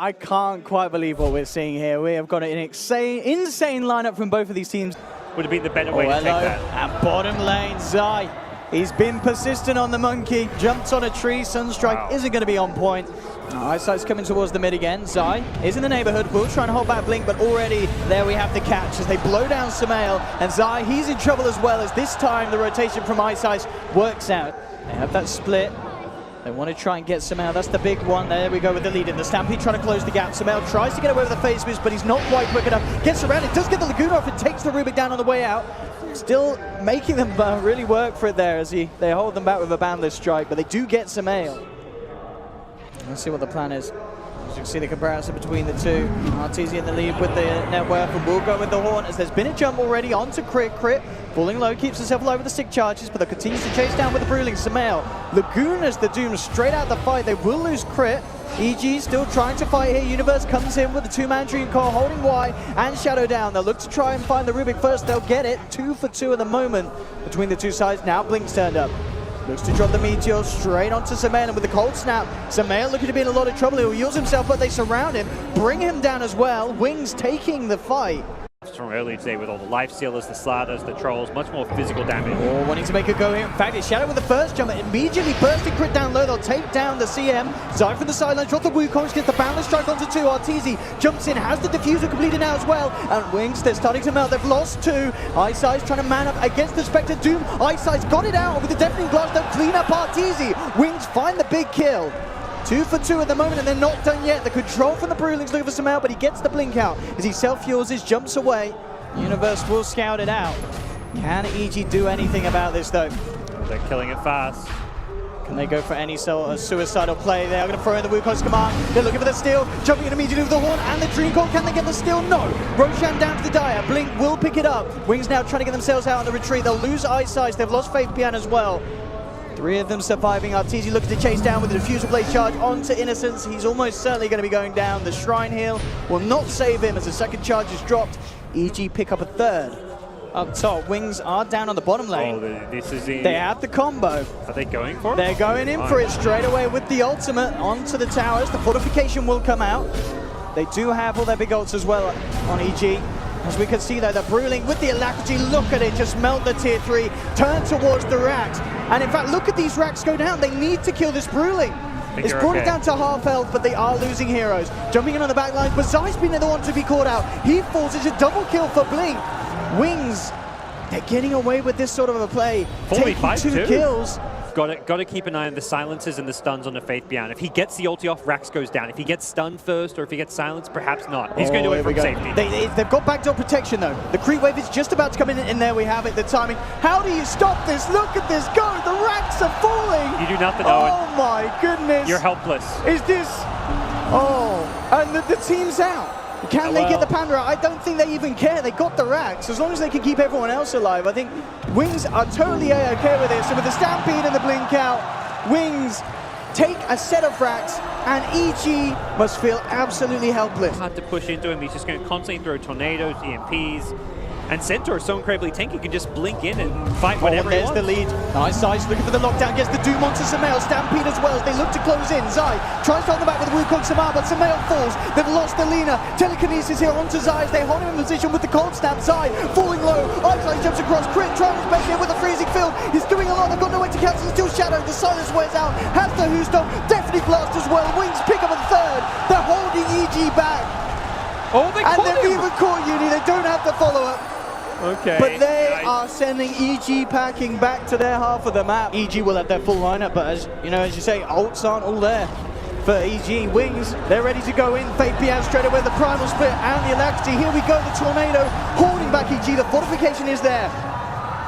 I can't quite believe what we're seeing here. We have got an insane lineup from both of these teams. Would have been the better way to take that. And bottom lane, Zai. He's been persistent on the monkey. Jumps on a tree. Sunstrike isn't going to be on point. Eyesight's coming towards the mid again. Zai is in the neighborhood. Will try and hold back Blink, but already there we have the catch as they blow down Sumail. And Zai, he's in trouble as well, as this time the rotation from Eyesight works out. They have that split. They want to try and get Sumail. That's the big one. There we go with the lead in the Stampede, trying to close the gap. Sumail tries to get away with the phase boost, but he's not quite quick enough. Gets around it, does get the Laguna off, and takes the Rubik down on the way out. Still making them really work for it there as they hold them back with a boundless strike, but they do get Sumail. Let's see what the plan is. As you can see the comparison between the two. Arteezy in the lead with the net worth, and will go with the horn as there's been a jump already onto Crit. Crit falling low, keeps himself alive with the stick charges, but they continues to chase down with the Bruling. Sumail, Laguna's the Doom straight out the fight. They will lose Crit. EG still trying to fight here. Universe comes in with the two-man Dream Core holding Y and Shadow down. They'll look to try and find the Rubik first. They'll get it. 2 for 2 at the moment between the two sides. Now Blink's turned up. Looks to drop the Meteor straight onto Sumail, and with the cold snap, Sumail looking to be in a lot of trouble. He'll use himself, but they surround him, bring him down as well. Wings taking the fight. From earlier today with all the life stealers, the slatters, the trolls, much more physical damage. Oh, wanting to make a go here. In fact, it's Shadow with the first jump, immediately bursting Crit down low. They'll take down the CM. Zai from the sideline, drop the Wukong, gets the boundless strike onto 2. Arteezy jumps in, has the diffuser completed now as well. And Wings, they're starting to melt. They've lost 2. Eyesight's trying to man up against the Spectre Doom. Eyesight's got it out with the Deafening Blast. They'll clean up Arteezy. Wings find the big kill. 2 for 2 at the moment, and they're not done yet. The control from the Brulings looking for Sumail, but he gets the blink out as he self-fuels his, jumps away. Universe will scout it out. Can EG do anything about this though? They're killing it fast. Can they go for any sort of suicidal play? They are going to throw in the Wukong's command. They're looking for the steal, jumping in immediately with the horn and the Dream Core. Can they get the steal? No. Roshan down to the Dire. Blink will pick it up. Wings now trying to get themselves out on the retreat. They'll lose Eyesight. They've lost Faith Pian as well. 3 of them surviving. Arteezy looking to chase down with the Diffuser Blade charge onto Innocence. He's almost certainly going to be going down. The Shrine Heal will not save him as the second charge is dropped. EG pick up a third. Up top, Wings are down on the bottom lane. Oh, this is the... They have the combo. Are they going for it? They're going in for it straight away with the ultimate onto the towers. The fortification will come out. They do have all their big ults as well on EG. As we can see though, the Bruling with the Alacrity, look at it, just melt the tier 3, turn towards the racks. And in fact, look at these racks go down. They need to kill this Bruling. It's brought it down to half health, but they are losing heroes. Jumping in on the back lines, but Zai's been the one to be caught out. He falls. It's a double kill for Blink. Wings, they're getting away with this sort of a play. Taking 2 kills. Got to keep an eye on the silences and the stuns on the Faith Beyond. If he gets the ulti off, Rax goes down. If he gets stunned first, or if he gets silenced, perhaps not. He's going to wait for safety. They've got backdoor protection though. The creep wave is just about to come in, and there we have it, the timing. How do you stop this? Look at this go! The racks are falling! You do nothing, Owen. Oh my goodness! You're helpless. Is this... Oh, and the team's out. Can they get the Panda out? I don't think they even care. They got the racks. As long as they can keep everyone else alive, I think Wings are totally A-okay with this. So with the Stampede and the Blink out, Wings take a set of racks, and EG must feel absolutely helpless. Hard to push into him. He's just going to constantly throw tornadoes, EMPs. And Centaur is so incredibly tanky, he can just blink in and fight whatever he wants. There's the lead. Eyesight looking for the lockdown, gets the Doom onto Sumail. Stampede as well as they look to close in. Zai tries to hold them back with the Wukong Samar, but Sumail falls. They've lost the Lina. Telekinesis here onto Zai as they hold him in position with the cold snap. Zai falling low. Eyesight jumps across. Crit trying to back here with a freezing field. He's doing a lot. They've got no way to cancel. Still Shadow. The silence wears out. Has the Whoostop. Definitely Blast as well. Wings pick up a third. They're holding EG back. Oh, they caught him. And they've even caught Uni. They don't have the follow-up. Okay. But they are sending EG packing back to their half of the map. EG will have their full lineup, but as you say, ults aren't all there for EG. Wings, they're ready to go in. Faith Pian straight away, the Primal Split and the Alacrity. Here we go, the Tornado holding back EG. The fortification is there.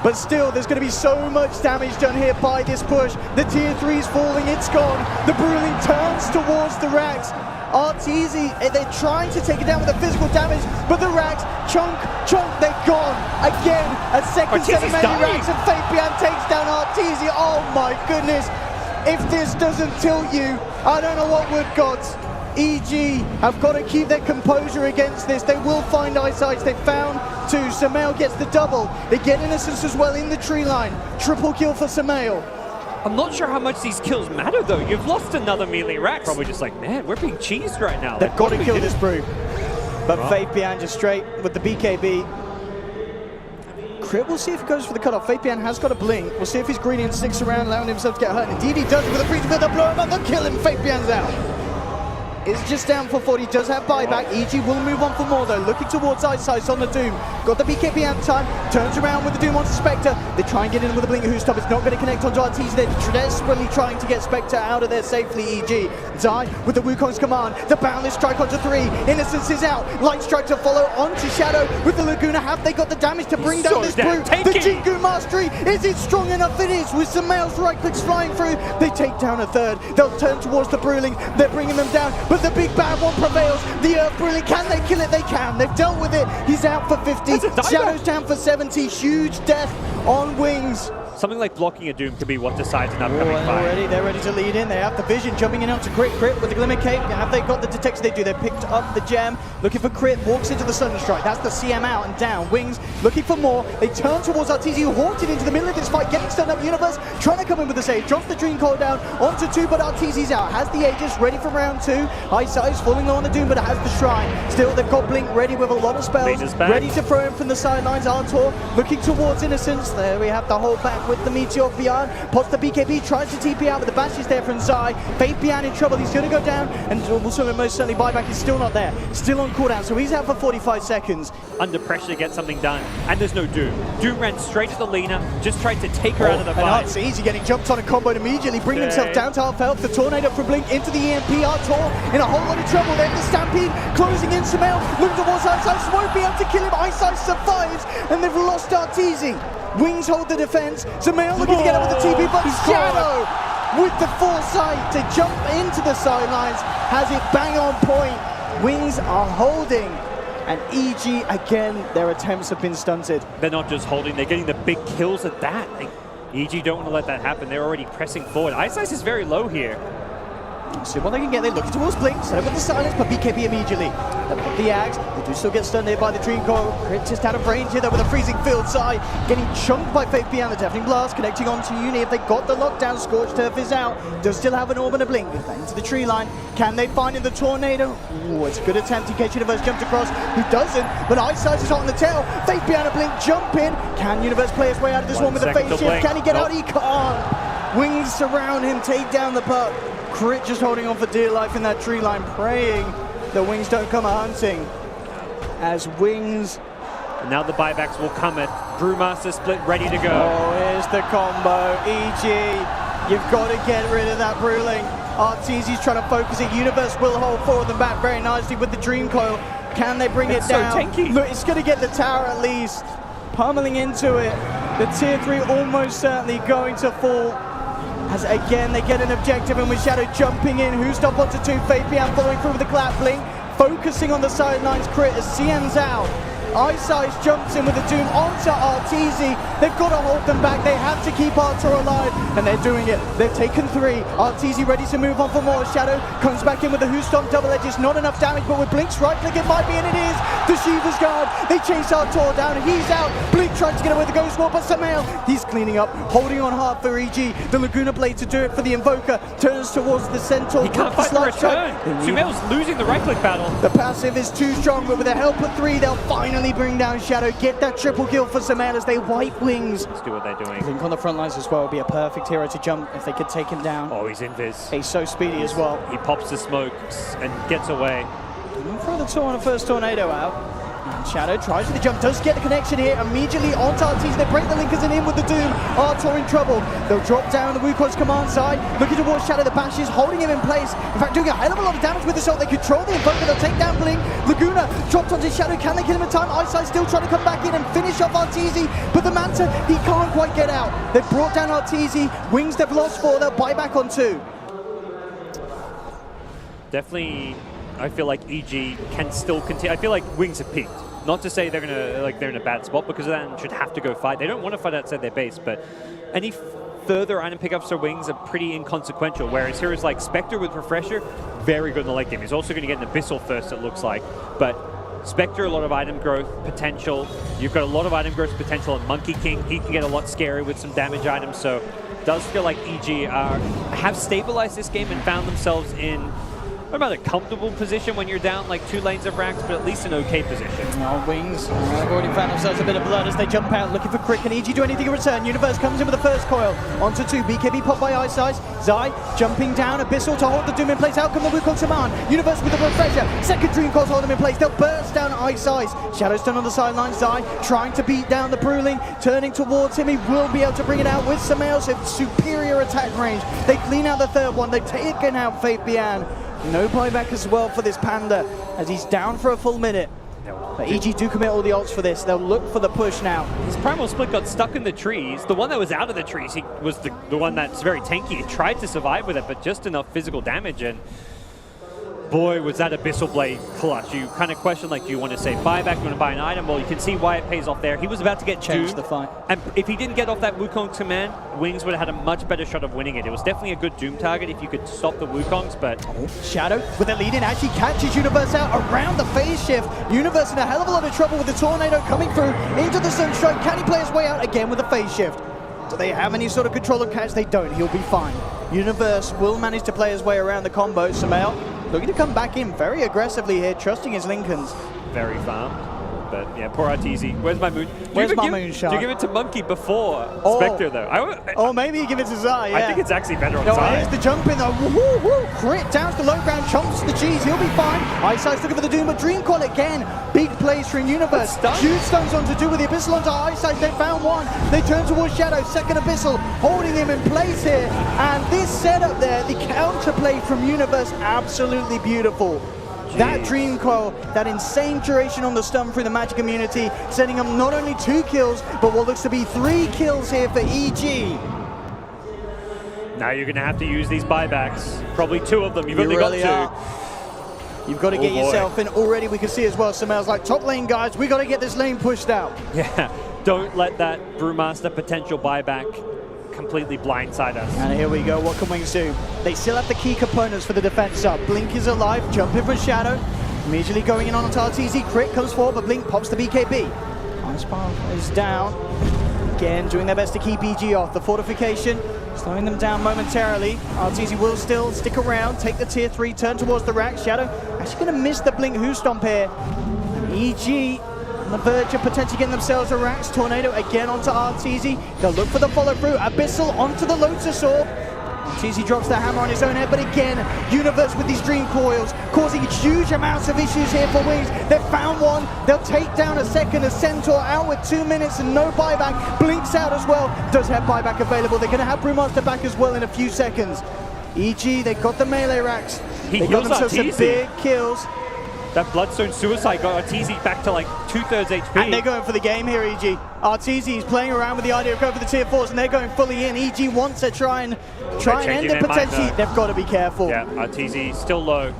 But still, there's going to be so much damage done here by this push. The tier 3's falling, it's gone. The Bruling turns towards the racks. Arteezy, they're trying to take it down with the physical damage, but the racks, chunk, they're gone. Again, a second set of many racks, and Faith Pian takes down Arteezy. Oh my goodness. If this doesn't tilt you, I don't know what would, gods. EG have got to keep their composure against this. They will find Eyesight. They found 2. Sumail gets the double. They get Innocence as well in the tree line. Triple kill for Sumail. I'm not sure how much these kills matter, though. You've lost another melee Rax. Probably just like, man, we're being cheesed right now. They've got to kill this brew. But Fabian just straight with the BKB. Crit, we'll see if he goes for the cutoff. Fabian has got a blink. We'll see if he's greedy and sticks around, allowing himself to get hurt. Indeed, he does it with a freeze, but they'll blow him up, they'll kill him. Fabian's out. Is just down for 40, does have buyback. EG will move on for more though, looking towards Ice on the Doom. Got the BKB out time, turns around with the Doom onto Spectre. They try and get in with a Blink Who Stop, it's not going to connect onto RTZ. They're desperately trying to get Spectre out of there safely, EG. Zai with the Wukong's command, the Boundless Strike onto 3. Innocence is out, Light Strike to follow onto Shadow with the Laguna. Have they got the damage to bring down this Brew? The Jingu Mastery, is it strong enough? It is, with some Mael's right clicks flying through. They take down a third, they'll turn towards the Brewling. They're bringing them down, but the big bad one prevails. The Earth Brilliant, can they kill it? They can. They've dealt with it. He's out for 50. Shadow's down for 70. Huge death on Wings. Something like blocking a Doom could be what decides an upcoming fight. They're ready to lead in. They have the vision jumping in onto Crit with the Glimmer Cape. Have they got the detection? They do. They picked up the gem. Looking for Crit. Walks into the Sunstrike. That's the CM out and down. Wings looking for more. They turn towards RTZ, who haunted into the middle of this fight. Getting stunned up. Universe trying to come in with the save. Drops the Dream Coil down onto 2, but RTZ's out. Has the Aegis ready for round 2. Eyesight falling on the Doom, but it has the Shrine. Still, they've got Blink ready with a lot of spells. Ready to throw him from the sidelines. Artor looking towards Innocence. There we have the hold back with the Meteor beyond. Pots the BKB, tries to TP out, but the bash is there from Zai. Fabian in trouble, he's going to go down, and also most certainly buyback is still not there. Still on cooldown, so he's out for 45 seconds. Under pressure to get something done, and there's no Doom. Doom ran straight to the Lina, just tried to take her out of the fight. It's easy getting jumped on and comboed immediately, bringing himself down to half health. The Tornado from Blink into the EMP. Artor in a whole lot of trouble. Then the Stampede closing in. Sumail looking towards Ice won't be able to kill him. Ice survives, and they've lost Arteezy. Wings hold the defense. Sumail looking to get out with the TP, but Shadow with the foresight to jump into the sidelines has it bang on point. Wings are holding, and EG again, their attempts have been stunted. They're not just holding, they're getting the big kills at that. EG don't want to let that happen. They're already pressing forward. Ice is very low here. See what they can get. They're looking towards Blink, set up with the silence, but BKB immediately. They put the Axe. They do still get stunned here by the Dream Coil. Crit just out of range here though with a freezing field side. Getting chunked by Faith Beyond the Deafening Blast, connecting onto Uni. If they got the lockdown, Scorched Turf is out. Does still have an orb and a Blink. Into the tree line. Can they find in the Tornado? Ooh, it's a good attempt in case Universe jumped across. Who doesn't? But Eyesight is hot on the tail. Faith Beyond a Blink, jump in. Can Universe play his way out of this one with a face shift? Can he get out? He can't. Wings surround him, take down the puck. Crit just holding on for dear life in that tree line, praying the Wings don't come a-hunting. As Wings... And now the buybacks will come at Brewmaster split ready to go. Oh, here's the combo. EG, you've got to get rid of that Brewling. Arteezy's trying to focus it. Universe will hold forward them back very nicely with the Dream Coil. Can they bring it down? Tanky. Look, it's going to get the tower at least. Pummeling into it. The tier 3 almost certainly going to fall. As again, they get an objective, and with Shadow jumping in, Who Stop onto 2, Fabian following through with the clap Blink, focusing on the sidelines. Crit as CM's out. Ice jumps in with the Doom onto Arteezy. They've got to hold them back. They have to keep Arthur alive, and they're doing it. They've taken 3. Arteezy ready to move on for more. Shadow comes back in with the Who Stomp double edges. Not enough damage, but with Blink's right click, it might be, and it is. The Shiva's Guard. They chase Arthur down. He's out. Blink trying to get away with the Ghost Wall, but Sumail, he's cleaning up, holding on hard for EG. The Laguna Blade to do it for the Invoker. Turns towards the Centaur. He can't fight the return. Sumail's losing the right click battle. The passive is too strong, but with the help of 3, they'll finally bring down Shadow. Get that triple kill for Sumail as they wipe Wings. Let's do what they're doing. Blink on the front lines as well would be a perfect hero to jump if they could take him down. Oh, he's invis. He's so speedy as well. He pops the smokes and gets away. Throw the first Tornado out. And Shadow tries for the jump, does get the connection here, immediately onto Arteezy. They break the linkers and in with the Doom. Artor in trouble. They'll drop down the Wukong's command side, looking towards Shadow. The Bash is holding him in place. In fact, doing a hell of a lot of damage with the shot. They control the Invoker, they'll take down Blink. Laguna dropped onto Shadow. Can they kill him in time? Eyesight still trying to come back in and finish off Arteezy, but the Manta, he can't quite get out. They've brought down Arteezy. Wings, they've lost 4. They'll buy back on 2. Definitely, I feel like EG can still continue. I feel like Wings have peaked. Not to say they're they're in a bad spot, because of that and should have to go fight. They don't want to fight outside their base, but any further item pickups for Wings are pretty inconsequential. Whereas heroes like Spectre with Refresher, very good in the late game. He's also going to get an Abyssal first, it looks like. But Spectre, a lot of item growth potential. You've got a lot of item growth potential on Monkey King. He can get a lot scary with some damage items, so it does feel like EG have stabilized this game and found themselves in what about a comfortable position when you're down like 2 lanes of racks, but at least an okay position. Oh, Wings have already found themselves a bit of blood as they jump out looking for Crick. Can EG do anything in return? Universe comes in with the first coil. Onto 2. BKB popped by Ice Ice. Zai jumping down. Abyssal to hold the Doom in place. Out come the Wukong command. Universe with the refresher. Second Dream Coil to hold them in place. They'll burst down Ice Ice. Shadowstone on the sidelines. Zai trying to beat down the Bruling. Turning towards him. He will be able to bring it out with Samael. So superior attack range. They clean out the third one. They've taken out Faith Bian. No buyback as well for this Panda as he's down for a full minute. But EG do commit all the ults for this. They'll look for the push now. His Primal Split got stuck in the trees. The one that was out of the trees, he was the one that's very tanky. He tried to survive with it, but just enough physical damage. And boy, was that Abyssal Blade clutch. You kind of question, like, do you want to say buyback, you want to buy an item? Well, you can see why it pays off there. He was about to get Changed doomed. the fight. And if he didn't get off that Wukong command, Wings would have had a much better shot of winning it. It was definitely a good Doom target if you could stop the Wukongs, but... Shadow with the lead in actually catches Universe out around the phase shift. Universe in a hell of a lot of trouble with the Tornado coming through into the Sunstrike. Can he play his way out again with the phase shift? Do they have any sort of control of catch? They don't. He'll be fine. Universe will manage to play his way around the combo. Samael looking to come back in very aggressively here, trusting his Lincolns. Very farmed. But yeah, poor Arteezy. Where's my moon? Where's my moonshot? Do you give it to Monkey before Spectre, though? Oh, maybe you give it to Zai, yeah. I think it's actually better on No, Zai. here's the jump in, though. Woo, woo, crit down to the low ground, chomps the cheese. He'll be fine. Ice Ice looking for the Doom, but Dream Coil again. Big plays from Universe. Huge stuns on to do with the Abyssal onto Ice Ice. They found one. They turn towards Shadow. Second Abyssal, holding him in place here. And this setup there, the counterplay from Universe, absolutely beautiful. Jeez. That Dream Coil, that insane duration on the stun through the Magic immunity, setting up not only 2 kills, but what looks to be 3 kills here for EG. Now you're going to have to use these buybacks. Probably 2 of them. You've only got 2. You've got to get yourself in already. We can see as well, Samael's like, top lane, guys. We got to get this lane pushed out. Yeah, don't let that Brewmaster potential buyback completely blindside us. And here we go. What can Wings do? They still have the key components for the defense up. Blink is alive, jumping for Shadow. Immediately going in on Tarteezy. Crit comes forward, but Blink pops the BKB. Icepath is down. Again, doing their best to keep EG off. The fortification slowing them down momentarily. Arteezy will still stick around, take the tier 3, turn towards the rack. Shadow actually going to miss the Blink Who Stomp here. And EG on the verge of potentially getting themselves a racks. Tornado again onto Arteezy. They'll look for the follow through. Abyssal onto the Lotus Orb. Arteezy drops the hammer on his own head, but again, Universe with these Dream Coils, causing huge amounts of issues here for Wings. They've found one. They'll take down a second. A Centaur out with 2 minutes and no buyback. Blinks out as well. Does have buyback available. They're going to have Brewmaster back as well in a few seconds. EG, they got the melee racks. They got themselves some big kills. That Bloodstone Suicide got Arteezy back to like 2/3 HP. And they're going for the game here, EG. Arteezy is playing around with the idea of going for the tier 4s, and they're going fully in. EG wants to try and end it potentially. They've got to be careful. Yeah, Arteezy still low.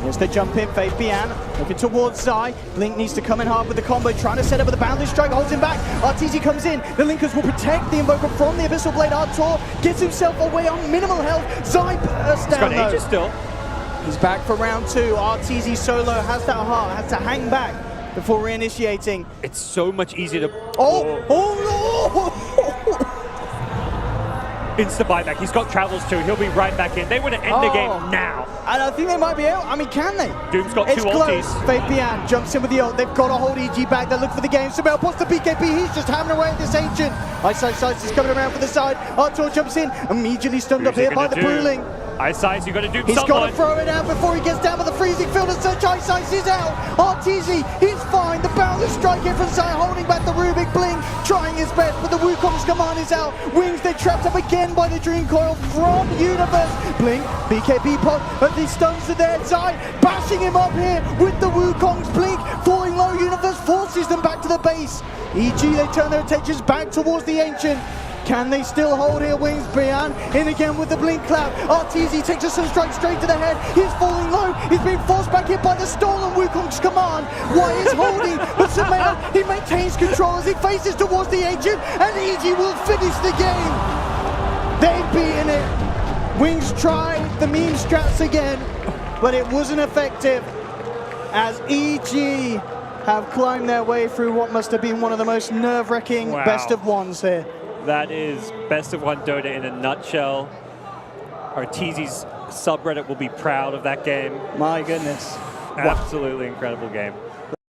Here's the jump in, Faith Bian looking towards Zai. Blink needs to come in hard with the combo, trying to set up with the Boundless Strike, holds him back. Arteezy comes in, the Linkers will protect the Invoker from the Abyssal Blade. Artur gets himself away on minimal health. Zai bursts down. He's got Aegis still. He's back for round 2. Arteezy solo has that heart, has to hang back before reinitiating. It's so much easier to... Oh no! Insta buyback. He's got travels too. He'll be right back in. They want to end the game now. And I think they might be out. I mean, can they? Doom's got it's 2 close. ultis. Faith Bian jumps in with the ult. They've got to hold EG back. They look for the game. Samael pops the BKB. He's just hammering away at this Ancient. Ice Ice is coming around for the side. Artur jumps in. Immediately stunned up here by the Bruling. Ice Ice, you got to do something. He's got to throw it out before he gets down with the freezing field and such. Ice Ice is out. Arteezy, he's fine. The Boundless Strike here from Zai, holding back the Rubik Blink, trying his best, but the Wukong's command is out. Wings, they're trapped up again by the Dream Coil from Universe. Blink, BKB pot, but the stuns are there. Zai bashing him up here with the Wukong's Blink, falling low. Universe forces them back to the base. EG, they turn their attentions back towards the Ancient. Can they still hold here? Wings, Bian in again with the Blink Clap. Arteezy takes a Sunstrike straight to the head. He's falling low. He's being forced back in by the stolen Wukong's command. Why is holding? But Samael, he maintains control as he faces towards the Ancient, and EG will finish the game. They've beaten it. Wings tried the meme strats again, but it wasn't effective. as EG have climbed their way through what must have been one of the most nerve-wracking best of ones here. That is best of one Dota in a nutshell. Arteezy's subreddit will be proud of that game. My goodness. Absolutely incredible game.